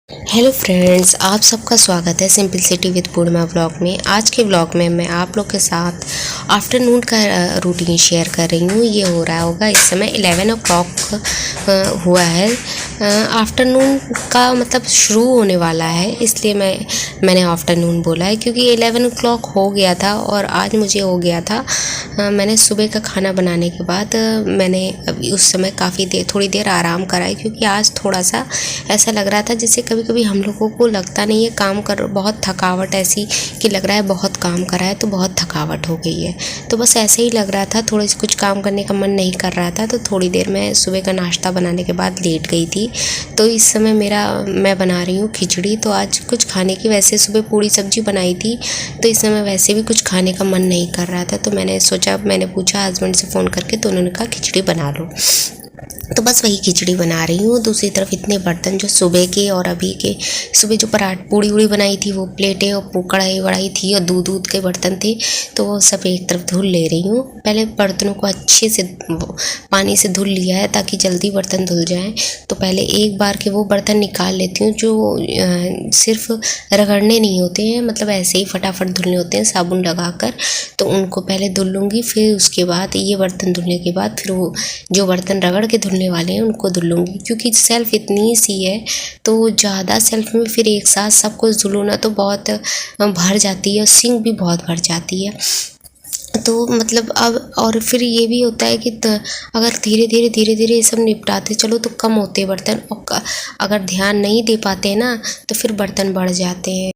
Hello friends, आप सबका स्वागत है सिंपलिसिटी विद पूर्णिमा व्लॉग में। आज के व्लॉग में मैं आप लोग के साथ आफ्टरनून का रूटीन शेयर कर रही हूँ। ये हो रहा होगा इस समय 11 o'clock हुआ है। आफ्टरनून का मतलब शुरू होने वाला है, इसलिए मैंने आफ्टरनून बोला है क्योंकि 11 o'clock हो गया था और आज मुझे हो गया था। मैंने सुबह का खाना बनाने के बाद मैंने अभी उस समय थोड़ी देर आराम करा है क्योंकि आज थोड़ा सा ऐसा लग रहा था जैसे कभी कभी हम लोगों को लगता नहीं है काम कर बहुत थकावट ऐसी कि लग रहा है बहुत काम करा है तो बहुत थकावट हो गई है। तो बस ऐसे ही लग रहा था, थोड़ी सी कुछ काम करने का मन नहीं कर रहा था। तो थोड़ी देर मैं सुबह का नाश्ता बनाने के बाद लेट गई थी। तो इस समय मैं बना रही हूँ खिचड़ी। तो आज कुछ खाने की, वैसे सुबह पूड़ी सब्जी बनाई थी तो इस समय वैसे भी कुछ खाने का मन नहीं कर रहा था। तो मैंने पूछा हस्बैंड से फ़ोन करके, तो उन्होंने कहा खिचड़ी बना लो। तो बस वही खिचड़ी बना रही हूँ। दूसरी तरफ इतने बर्तन जो सुबह के और अभी के, सुबह जो पूड़ी उड़ी बनाई थी वो प्लेटें और कढ़ाई वढ़ाई थी और दूध दूध के बर्तन थे, तो वो सब एक तरफ धुल ले रही हूँ। पहले बर्तनों को अच्छे से पानी से धुल लिया है ताकि जल्दी बर्तन धुल जाएँ। तो पहले एक बार के वो बर्तन निकाल लेती हूँ जो सिर्फ रगड़ने नहीं होते हैं, मतलब ऐसे ही फटाफट धुलने होते हैं साबुन लगाकर। तो उनको पहले धुल लूँगी, फिर उसके बाद ये बर्तन धुलने के बाद फिर वो जो बर्तन रगड़ के धुलने वाले हैं उनको धुल लूँगी। क्योंकि सेल्फ़ इतनी सी है तो ज़्यादा सेल्फ़ में फिर एक साथ सब कुछ धुलो ना तो बहुत भर जाती है, सिंक भी बहुत भर जाती है। तो मतलब अब और फिर ये भी होता है कि अगर धीरे धीरे ये सब निपटाते चलो तो कम होते हैं बर्तन, और अगर ध्यान नहीं दे पाते हैं ना तो फिर बर्तन बढ़ जाते हैं।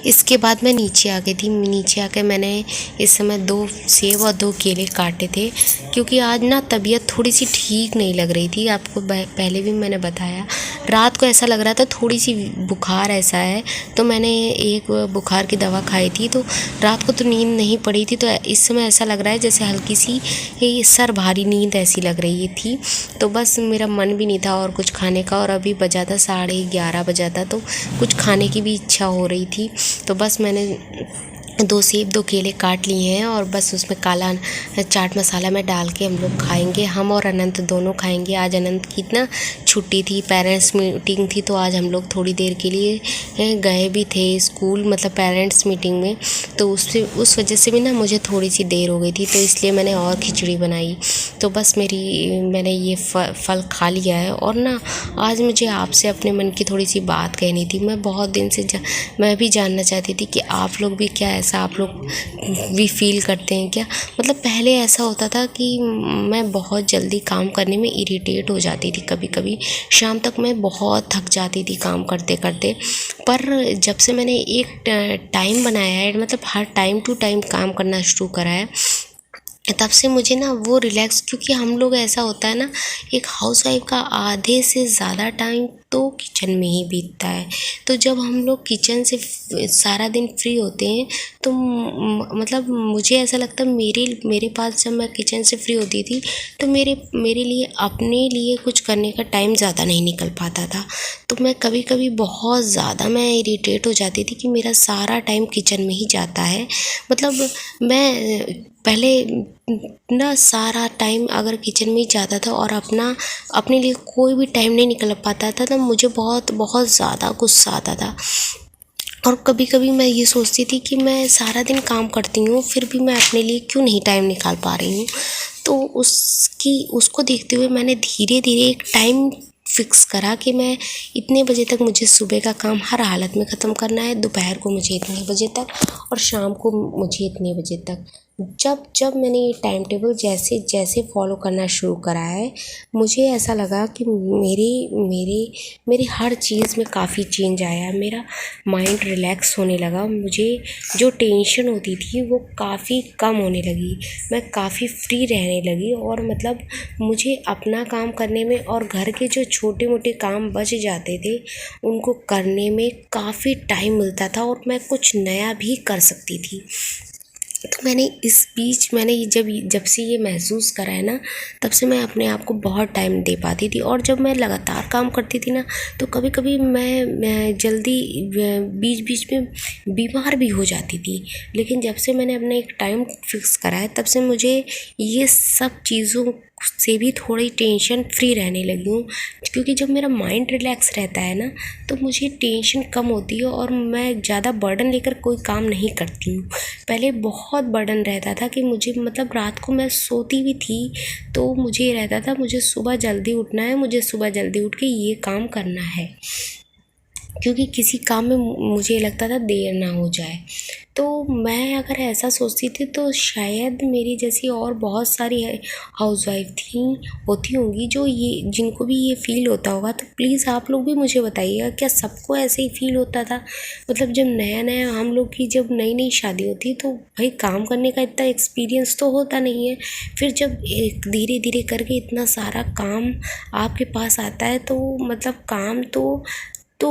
इसके बाद मैं नीचे आ गई थी। नीचे आके मैंने इस समय 2 सेब और 2 केले काटे थे क्योंकि आज ना तबीयत थोड़ी सी ठीक नहीं लग रही थी। आपको पहले भी मैंने बताया, रात को ऐसा लग रहा था थोड़ी सी बुखार ऐसा है। तो मैंने एक बुखार की दवा खाई थी, तो रात को तो नींद नहीं पड़ी थी। तो इस समय ऐसा लग रहा है जैसे हल्की सी सर भारी नींद ऐसी लग रही थी। तो बस मेरा मन भी नहीं था और कुछ खाने का, और अभी बजा था 11:30 बजा था, तो कुछ खाने की भी इच्छा हो रही थी। तो बस मैंने 2 सेब 2 केले काट लिए हैं और बस उसमें काला चाट मसाला में डाल के हम लोग खाएंगे। हम और अनंत दोनों खाएंगे। आज अनंत की ना छुट्टी थी, पेरेंट्स मीटिंग थी, तो आज हम लोग थोड़ी देर के लिए गए भी थे स्कूल, मतलब पेरेंट्स मीटिंग में। तो उस वजह से भी ना मुझे थोड़ी सी देर हो गई थी, तो इसलिए मैंने और खिचड़ी बनाई। तो बस मैंने ये फल खा लिया है। और ना आज मुझे आपसे अपने मन की थोड़ी सी बात कहनी थी। मैं बहुत दिन से मैं भी जानना चाहती थी कि आप लोग भी क्या ऐसा आप लोग भी फील करते हैं क्या। मतलब पहले ऐसा होता था कि मैं बहुत जल्दी काम करने में इरिटेट हो जाती थी। कभी कभी शाम तक मैं बहुत थक जाती थी काम करते करते। पर जब से मैंने एक टाइम बनाया है, मतलब हर टाइम टू टाइम काम करना शुरू करा है, तब से मुझे ना वो रिलैक्स, क्योंकि हम लोग ऐसा होता है ना, एक हाउसवाइफ का आधे से ज़्यादा टाइम तो किचन में ही बीतता है। तो जब हम लोग किचन से सारा दिन फ्री होते हैं तो मतलब मुझे ऐसा लगता है, मेरे पास जब मैं किचन से फ्री होती थी तो मेरे लिए अपने लिए कुछ करने का टाइम ज़्यादा नहीं निकल पाता था। तो मैं कभी कभी बहुत ज़्यादा मैं इरिटेट हो जाती थी कि मेरा सारा टाइम किचन में ही जाता है। मतलब मैं पहले ना सारा टाइम अगर किचन में ही जाता था और अपने लिए कोई भी टाइम नहीं निकल पाता था, तो मुझे बहुत बहुत ज़्यादा गुस्सा आता था। और कभी कभी मैं ये सोचती थी कि मैं सारा दिन काम करती हूँ फिर भी मैं अपने लिए क्यों नहीं टाइम निकाल पा रही हूँ। तो उसको देखते हुए मैंने धीरे धीरे एक टाइम फिक्स करा कि मैं इतने बजे तक मुझे सुबह का काम हर हालत में ख़त्म करना है, दोपहर को मुझे इतने बजे तक और शाम को मुझे इतने बजे तक। जब जब मैंने ये टाइम टेबल जैसे जैसे फॉलो करना शुरू करा है, मुझे ऐसा लगा कि मेरे हर चीज़ में काफ़ी चेंज आया। मेरा माइंड रिलैक्स होने लगा। मुझे जो टेंशन होती थी वो काफ़ी कम होने लगी। मैं काफ़ी फ्री रहने लगी और मतलब मुझे अपना काम करने में और घर के जो छोटे मोटे काम बच जाते थे उनको करने में काफ़ी टाइम मिलता था और मैं कुछ नया भी कर सकती थी। तो मैंने इस बीच जब से ये महसूस करा है ना, तब से मैं अपने आप को बहुत टाइम दे पाती थी। और जब मैं लगातार काम करती थी ना तो कभी कभी मैं जल्दी बीच बीच में बीमार भी हो जाती थी। लेकिन जब से मैंने अपना एक टाइम फिक्स करा है तब से मुझे ये सब चीज़ों से भी थोड़ी टेंशन फ्री रहने लगी हूँ, क्योंकि जब मेरा माइंड रिलैक्स रहता है ना तो मुझे टेंशन कम होती है और मैं ज़्यादा बर्डन लेकर कोई काम नहीं करती हूँ। पहले बहुत बर्डन रहता था कि मुझे मतलब रात को मैं सोती भी थी तो मुझे रहता था मुझे सुबह जल्दी उठना है, मुझे सुबह जल्दी उठ के ये काम करना है, क्योंकि किसी काम में मुझे लगता था देर ना हो जाए। तो मैं अगर ऐसा सोचती थी तो शायद मेरी जैसी और बहुत सारी हाउसवाइफ थी होती होंगी जो ये जिनको भी ये फ़ील होता होगा। तो प्लीज़ आप लोग भी मुझे बताइएगा, क्या सबको ऐसे ही फ़ील होता था? मतलब जब नया नया हम लोग की जब नई नई शादी होती है तो भाई काम करने का इतना एक्सपीरियंस तो होता नहीं है। फिर जब एक धीरे धीरे करके इतना सारा काम आपके पास आता है तो मतलब काम तो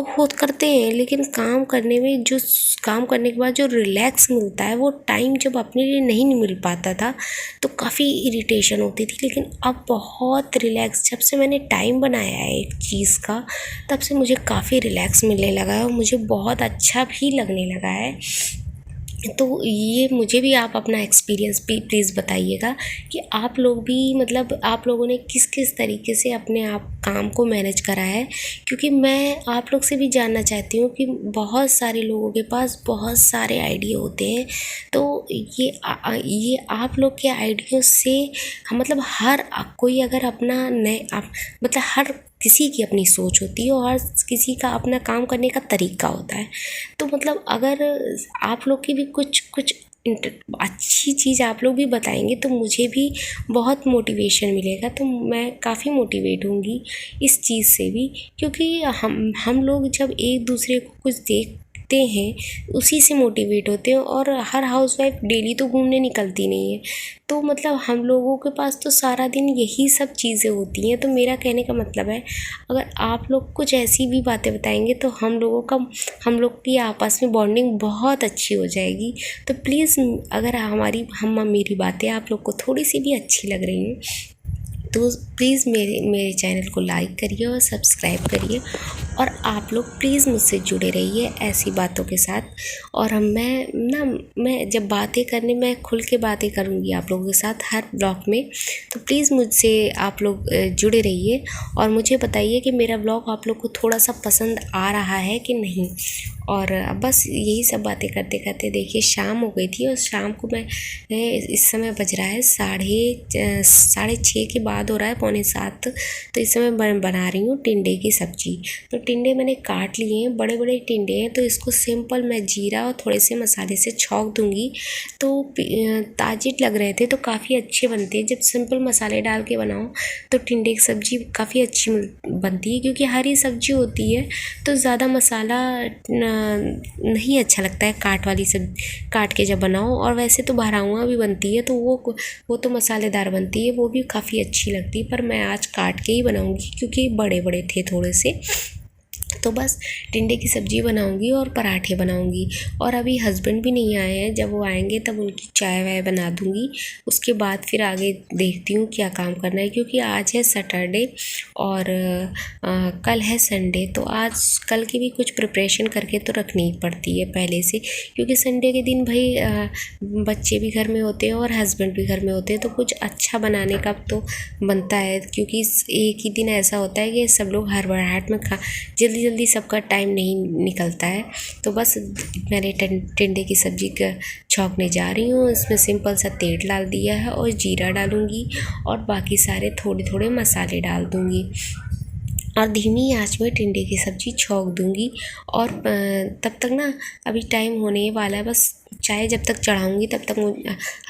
खुद करते हैं, लेकिन काम करने में जो काम करने के बाद जो रिलैक्स मिलता है वो टाइम जब अपने लिए नहीं मिल पाता था तो काफ़ी इरिटेशन होती थी। लेकिन अब बहुत रिलैक्स, जब से मैंने टाइम बनाया है एक चीज़ का तब से मुझे काफ़ी रिलैक्स मिलने लगा है और मुझे बहुत अच्छा भी लगने लगा है। तो ये मुझे भी आप अपना एक्सपीरियंस भी प्लीज़ बताइएगा कि आप लोग भी मतलब आप लोगों ने किस किस तरीके से अपने आप काम को मैनेज करा है, क्योंकि मैं आप लोग से भी जानना चाहती हूँ कि बहुत सारे लोगों के पास बहुत सारे आइडिया होते हैं। तो ये आप लोग के आइडिया से मतलब हर कोई अगर अपना नए आप मतलब हर किसी की अपनी सोच होती है और हर किसी का अपना काम करने का तरीका होता है। तो मतलब अगर आप लोग की भी कुछ अच्छी चीज़ आप लोग भी बताएंगे तो मुझे भी बहुत मोटिवेशन मिलेगा। तो मैं काफ़ी मोटिवेट होंगी इस चीज़ से भी, क्योंकि हम लोग जब एक दूसरे को कुछ देखते हैं उसी से मोटिवेट होते हैं। और हर हाउसवाइफ डेली तो घूमने निकलती नहीं है, तो मतलब हम लोगों के पास तो सारा दिन यही सब चीज़ें होती हैं। तो मेरा कहने का मतलब है, अगर आप लोग कुछ ऐसी भी बातें बताएंगे तो हम लोग की आपस में बॉन्डिंग बहुत अच्छी हो जाएगी। तो प्लीज़ अगर मेरी बातें आप लोग को थोड़ी सी भी अच्छी लग रही हैं तो प्लीज़ मेरे चैनल को लाइक करिए और सब्सक्राइब करिए, और आप लोग प्लीज़ मुझसे जुड़े रहिए ऐसी बातों के साथ। और मैं जब बातें करने मैं खुल के बातें करूँगी आप लोगों के साथ हर ब्लॉग में। तो प्लीज़ मुझसे आप लोग जुड़े रहिए और मुझे बताइए कि मेरा ब्लॉग आप लोग को थोड़ा सा पसंद आ रहा है कि नहीं। और बस यही सब बातें करते करते देखिए शाम हो गई थी, और शाम को इस समय बज रहा है 6:30 के बाद हो रहा है, 6:45। तो इस समय बना रही हूँ टिंडे की सब्ज़ी। तो टिंडे मैंने काट लिए हैं, बड़े बड़े टिंडे हैं, तो इसको सिंपल मैं जीरा और थोड़े से मसाले से छौंक दूँगी। तो ताजे लग रहे थे तो काफ़ी अच्छे बनते हैं। जब सिंपल मसाले डाल के बनाओ तो टिंडे की सब्ज़ी काफ़ी अच्छी बनती है, क्योंकि हरी सब्ज़ी होती है तो ज़्यादा मसाला नहीं अच्छा लगता है काट के जब बनाओ। और वैसे तो भराउआ भी बनती है तो वो तो मसालेदार बनती है, वो भी काफ़ी अच्छी लगती है। पर मैं आज काट के ही बनाऊंगी क्योंकि बड़े बड़े थे थोड़े से। तो बस टिंडे की सब्ज़ी बनाऊंगी और पराठे बनाऊंगी। और अभी हस्बैंड भी नहीं आए हैं, जब वो आएंगे तब उनकी चाय वाय बना दूंगी। उसके बाद फिर आगे देखती हूँ क्या काम करना है, क्योंकि आज है सैटरडे और कल है संडे। तो आज कल की भी कुछ प्रिपरेशन करके तो रखनी ही पड़ती है पहले से, क्योंकि संडे के दिन भाई बच्चे भी घर में होते हैं और हस्बैंड भी घर में होते हैं, तो कुछ अच्छा बनाने का तो बनता है। क्योंकि एक ही दिन ऐसा होता है कि सब लोग हड़बड़ाहट में जल्दी जल्दी सबका टाइम नहीं निकलता है। तो बस मैंने टिंडे की सब्ज़ी का छौंकने जा रही हूँ। इसमें सिंपल सा तेल डाल दिया है और जीरा डालूँगी और बाकी सारे थोड़े थोड़े मसाले डाल दूँगी और धीमी आंच में टिंडे की सब्ज़ी छौंक दूँगी। और तब तक ना अभी टाइम होने वाला है, बस चाय जब तक चढ़ाऊँगी तब तक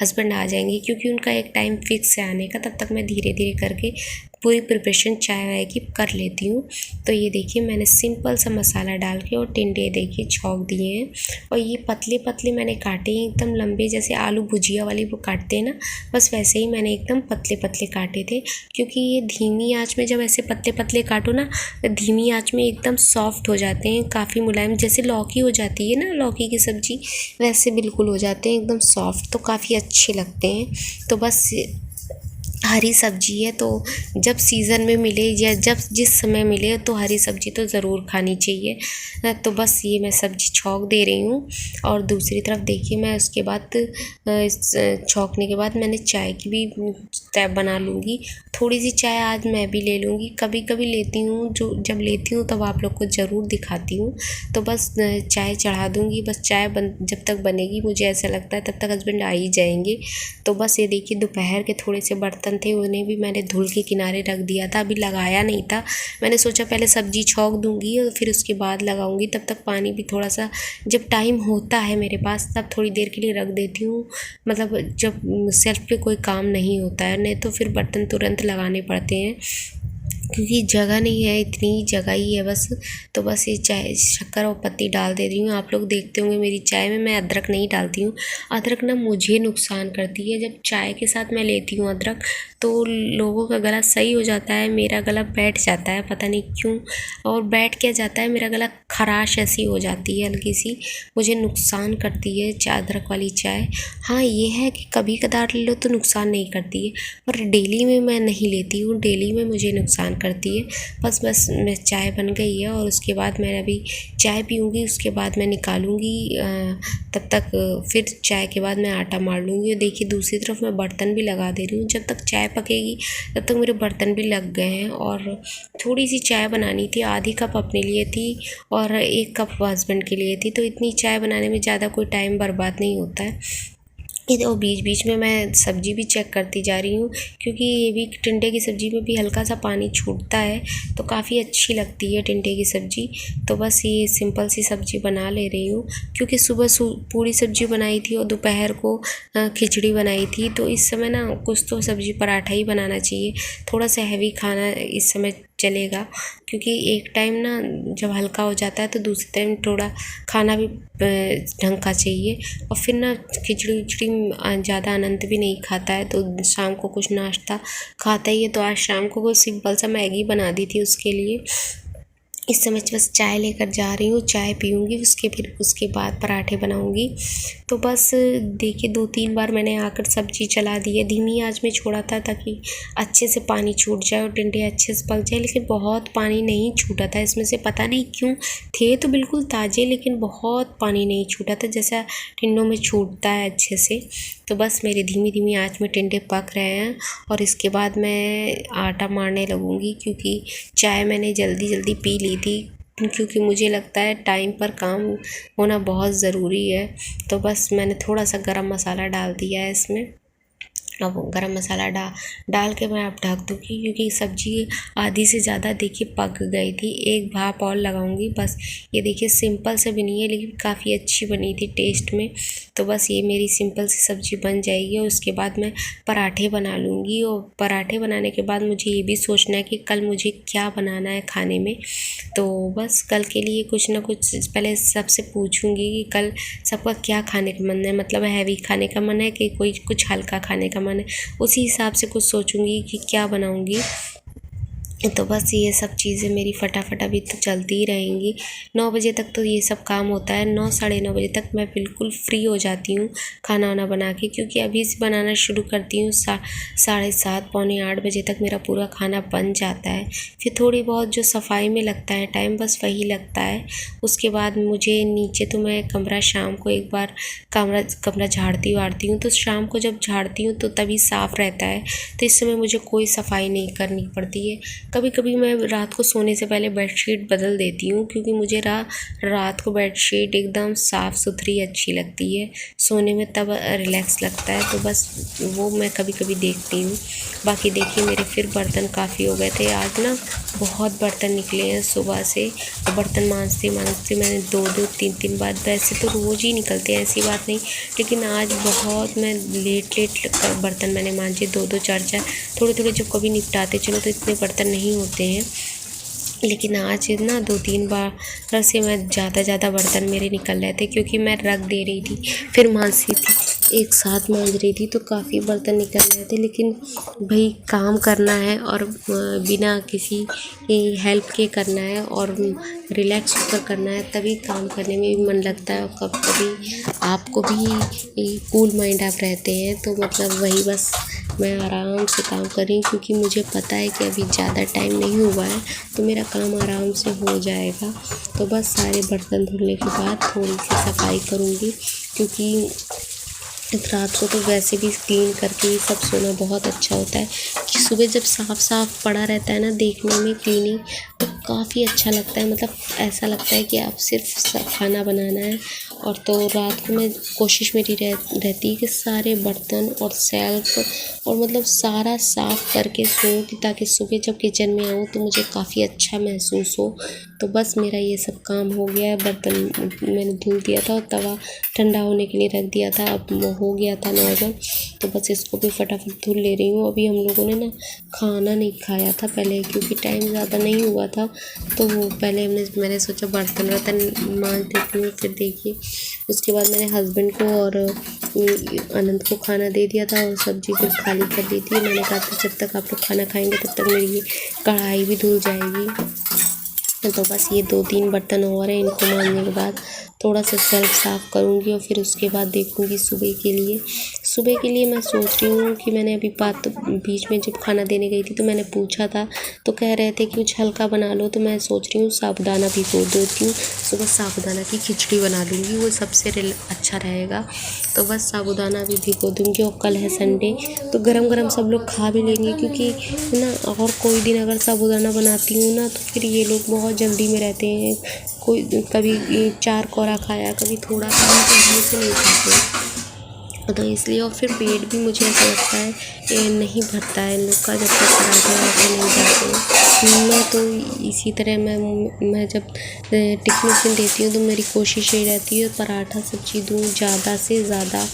हस्बैंड आ जाएंगे, क्योंकि उनका एक टाइम फिक्स है आने का। तब तक मैं धीरे धीरे करके पूरी प्रिपरेशन चाय वाय की कर लेती हूँ। तो ये देखिए मैंने सिंपल सा मसाला डाल के और टिंडे देखिए छौंक दिए हैं। और ये पतले पतले मैंने काटे हैं, एकदम लंबे, जैसे आलू भुजिया वाली वो काटते हैं ना, बस वैसे ही मैंने एकदम पतले पतले काटे थे। क्योंकि ये धीमी आंच में जब ऐसे पतले पतले काटो ना, धीमी आंच में एकदम सॉफ्ट हो जाते हैं, काफ़ी मुलायम, जैसे लौकी हो जाती है ना, लौकी की सब्ज़ी वैसे बिल्कुल हो जाते हैं एकदम सॉफ्ट। तो काफ़ी अच्छे लगते हैं। तो बस हरी सब्जी है तो जब सीज़न में मिले या जब जिस समय मिले तो हरी सब्जी तो ज़रूर खानी चाहिए। तो बस ये मैं सब्जी छौंक दे रही हूँ। और दूसरी तरफ देखिए मैं उसके बाद छौंकने के बाद मैंने चाय की भी तय बना लूँगी। थोड़ी सी चाय आज मैं भी ले लूँगी, कभी कभी लेती हूँ, जो जब लेती हूँ तब आप लोग को ज़रूर दिखाती हूँ। तो बस चाय चढ़ा दूँगी। बस चाय जब तक बनेगी मुझे ऐसा लगता है तब तक हस्बैंड आ ही जाएंगे। तो बस ये देखिए दोपहर के थोड़े से बर्तन थे, उन्हें भी मैंने धुल के किनारे रख दिया था, अभी लगाया नहीं था। मैंने सोचा पहले सब्जी छौंक दूँगी और फिर उसके बाद लगाऊँगी, तब तक पानी भी थोड़ा सा जब टाइम होता है मेरे पास तब थोड़ी देर के लिए रख देती हूँ। मतलब जब सेल्फ पे कोई काम नहीं होता है, नहीं तो फिर बर्तन तुरंत लगाने पड़ते हैं क्योंकि जगह नहीं है, इतनी ही जगह ही है बस। तो बस ये चाय शक्कर और पत्ती डाल दे रही हूँ। आप लोग देखते होंगे मेरी चाय में मैं अदरक नहीं डालती हूँ। अदरक ना मुझे नुकसान करती है। जब चाय के साथ मैं लेती हूँ अदरक तो लोगों का गला सही हो जाता है, मेरा गला बैठ जाता है, पता नहीं क्यों। और बैठ क्या जाता है, मेरा गला खराश ऐसी हो जाती है हल्की सी, मुझे नुकसान करती है अदरक वाली चाय। हाँ ये है कि कभी कदार ले लो तो नुकसान नहीं करती है, पर डेली में मैं नहीं लेती हूँ, डेली में मुझे नुकसान करती है। बस मैं चाय बन गई है और उसके बाद मैं अभी चाय पीऊँगी, उसके बाद मैं निकालूँगी। तब तक फिर चाय के बाद मैं आटा मार लूँगी। और देखिए दूसरी तरफ मैं बर्तन भी लगा दे रही हूँ। जब तक चाय पकेगी तब तक मेरे बर्तन भी लग गए हैं। और थोड़ी सी चाय बनानी थी, आधी कप अपने लिए थी और 1 कप हस्बैंड के लिए थी। तो इतनी चाय बनाने में ज़्यादा कोई टाइम बर्बाद नहीं होता है। और बीच बीच में मैं सब्ज़ी भी चेक करती जा रही हूँ क्योंकि ये भी टिंडे की सब्ज़ी में भी हल्का सा पानी छूटता है तो काफ़ी अच्छी लगती है टिंडे की सब्ज़ी। तो बस ये सिंपल सी सब्ज़ी बना ले रही हूँ क्योंकि सुबह पूरी सब्ज़ी बनाई थी और दोपहर को खिचड़ी बनाई थी। तो इस समय ना कुछ तो सब्ज़ी पराठा ही बनाना चाहिए, थोड़ा सा हैवी खाना इस समय चलेगा क्योंकि एक टाइम ना जब हल्का हो जाता है तो दूसरे टाइम थोड़ा खाना भी ढंग का चाहिए। और फिर ना खिचड़ी उचड़ी ज़्यादा आनंद भी नहीं खाता है तो शाम को कुछ नाश्ता खाता ही है। तो आज शाम को वो सिंपल सा मैगी बना दी थी उसके लिए। इस समय बस चाय लेकर जा रही हूँ, चाय पीऊँगी फिर उसके बाद पराठे बनाऊँगी। तो बस देखिए 2-3 बार मैंने आकर सब्ज़ी चला दी है, धीमी आंच में छोड़ा था ताकि अच्छे से पानी छूट जाए और टिंडे अच्छे से पक जाए, लेकिन बहुत पानी नहीं छूटा था इसमें से, पता नहीं क्यों। थे तो बिल्कुल ताज़े लेकिन बहुत पानी नहीं छूटा था जैसा टिंडों में छूटता है अच्छे से। तो बस मेरे धीमी धीमी आंच में टिंडे पक रहे हैं और इसके बाद मैं आटा मारने लगूँगी क्योंकि चाय मैंने जल्दी जल्दी पी ली थी क्योंकि मुझे लगता है टाइम पर काम होना बहुत ज़रूरी है। तो बस मैंने थोड़ा सा गरम मसाला डाल दिया है इसमें। अब गरम मसाला डाल के मैं अब ढक दूँगी क्योंकि सब्ज़ी आधी से ज़्यादा देखिए पक गई थी। एक भाप और लगाऊंगी बस। ये देखिए सिंपल से बनी है लेकिन काफ़ी अच्छी बनी थी टेस्ट में। तो बस ये मेरी सिंपल सी सब्ज़ी बन जाएगी और उसके बाद मैं पराठे बना लूँगी। और पराठे बनाने के बाद मुझे ये भी सोचना है कि कल मुझे क्या बनाना है खाने में। तो बस कल के लिए कुछ ना कुछ पहले सबसे पूछूंगी कि कल सबका क्या खाने का मन है, मतलब हैवी खाने का मन है कि कोई कुछ हल्का खाने का मन है, उसी हिसाब से कुछ सोचूंगी कि क्या बनाऊंगी। तो बस ये सब चीज़ें मेरी फटाफट अभी तो चलती ही रहेंगी। 9 बजे तक तो ये सब काम होता है, 9 साढ़े 9 बजे तक मैं बिल्कुल फ्री हो जाती हूँ खाना वाना बना के क्योंकि अभी से बनाना शुरू करती हूँ 7:30 पौने 8 बजे तक मेरा पूरा खाना बन जाता है। फिर थोड़ी बहुत जो सफाई में लगता है टाइम बस वही लगता है। उसके बाद मुझे नीचे तो मैं कमरा शाम को एक बार कमरा झाड़ती वाड़ती हूँ, तो शाम को जब झाड़ती हूँ तो तभी साफ़ रहता है, तो इस समय मुझे कोई सफाई नहीं करनी पड़ती है। कभी कभी मैं रात को सोने से पहले बेडशीट बदल देती हूँ क्योंकि मुझे रात को बेडशीट एकदम साफ़ सुथरी अच्छी लगती है, सोने में तब रिलैक्स लगता है। तो बस वो मैं कभी कभी देखती हूँ। बाकी देखिए मेरे फिर बर्तन काफ़ी हो गए थे आज ना, बहुत बर्तन निकले हैं सुबह से। और बर्तन मांजते मांजते मैंने 2-2 3-3 बार, वैसे तो रोज़ ही निकलते हैं ऐसी बात नहीं, लेकिन आज बहुत मैं लेट बर्तन मैंने मांजे 2-2 4-4, थोड़े जब कभी निपटाते चलो तो इतने बर्तन नहीं होते हैं, लेकिन आज ना 2-3 बार से मैं ज़्यादा बर्तन मेरे निकल रहे थे क्योंकि मैं रख दे रही थी फिर मांजती थी। एक साथ मांज रही थी तो काफ़ी बर्तन निकल रहे थे, लेकिन भाई काम करना है और बिना किसी हेल्प के करना है और रिलैक्स होकर करना है, तभी काम करने में भी मन लगता है। और कब कभी आपको भी कूल माइंड आप रहते हैं तो मतलब वही बस मैं आराम से काम कर रही हूँ, क्योंकि मुझे पता है कि अभी ज़्यादा टाइम नहीं हुआ है तो मेरा काम आराम से हो जाएगा। तो बस सारे बर्तन धुलने के बाद थोड़ी सी सफाई करूँगी, क्योंकि रात को तो वैसे भी क्लीन करके ही सब सोना बहुत अच्छा होता है। कि सुबह जब साफ साफ पड़ा रहता है ना देखने में क्लीनिंग, तो काफ़ी अच्छा लगता है। मतलब ऐसा लगता है कि आप सिर्फ खाना बनाना है। और तो रात को मैं कोशिश मेरी रहती है कि सारे बर्तन और सेल्फ और मतलब सारा साफ करके सोऊं, कि ताकि सुबह जब किचन में आऊँ तो मुझे काफ़ी अच्छा महसूस हो। तो बस मेरा ये सब काम हो गया है। बर्तन मैंने धुल दिया था और तवा ठंडा होने के लिए रख दिया था, अब वो हो गया था नॉर्मल। तो बस इसको भी फटाफट धुल ले रही हूँ। अभी हम लोगों ने ना खाना नहीं खाया था पहले, क्योंकि टाइम ज़्यादा नहीं हुआ था। तो पहले मैंने सोचा बर्तन मांज देती हूँ, फिर देखिए उसके बाद मैंने हस्बैंड को और अनंत को खाना दे दिया था और सब्जी फिर खाली कर दी थी। मैंने कहा था जब तक आप लोग खाना खाएंगे तब तक मेरी ये कढ़ाई भी धुल जाएगी। तो बस ये 2-3 बर्तन और हैं, इनको मांजने के बाद थोड़ा सा सेल्फ साफ़ करूँगी और फिर उसके बाद देखूँगी सुबह के लिए मैं सोच रही हूँ कि मैंने अभी बीच में जब खाना देने गई थी तो मैंने पूछा था, तो कह रहे थे कि कुछ हल्का बना लो। तो मैं सोच रही हूँ साबूदाना भिगो देती हूँ, सुबह साबूदाना की खिचड़ी बना लूँगी, वो सबसे अच्छा रहेगा। तो बस साबूदाना भी भिगो दूँगी। और कल है संडे, तो गरम गरम सब लोग खा भी लेंगे, क्योंकि ना और कोई दिन अगर साबूदाना बनाती हूँ ना तो फिर ये लोग बहुत जल्दी में रहते हैं। कोई कभी 4 कौरा खाया, कभी थोड़ा खाया, तो ढंग से नहीं खाते। तो इसलिए और फिर पेट भी मुझे ऐसा लगता है नहीं भरता है इन लोग का जब तक पराठे वराठे नहीं जाते। मैं तो इसी तरह मैं जब टिफिन देती हूँ तो मेरी कोशिश यही रहती है पराठा सब्जी दूँ ज़्यादा से ज़्यादा।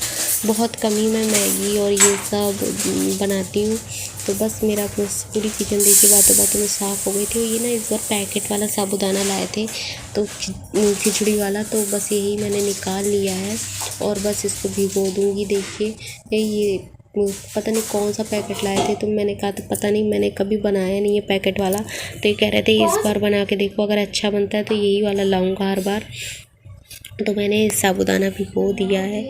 बहुत कम ही मैं मैगी और ये सब बनाती हूँ। तो बस मेरा पूरी किचन देखिए बातों में साफ़ हो गई थी। ये ना इस बार पैकेट वाला साबूदाना लाए थे तो खिचड़ी वाला, तो बस यही मैंने निकाल लिया है और बस इसको भिगो दूँगी। देखिए ये पता नहीं कौन सा पैकेट लाए थे, तो मैंने कहा था पता नहीं, मैंने कभी बनाया नहीं है पैकेट वाला। तो ये कह रहे थे इस बार बना के देखो, अगर अच्छा बनता है तो यही वाला लाऊंगा हर बार। तो मैंने साबूदाना भिगो दिया है,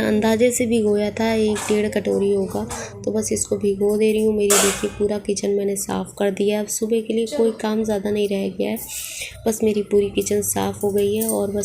अंदाजे से भिगोया था 1-1.5 कटोरी होगा। तो बस इसको भिगो दे रही हूँ। मेरी देखिए पूरा किचन मैंने साफ़ कर दिया। अब सुबह के लिए कोई काम ज़्यादा नहीं रह गया है, बस मेरी पूरी किचन साफ़ हो गई है और बस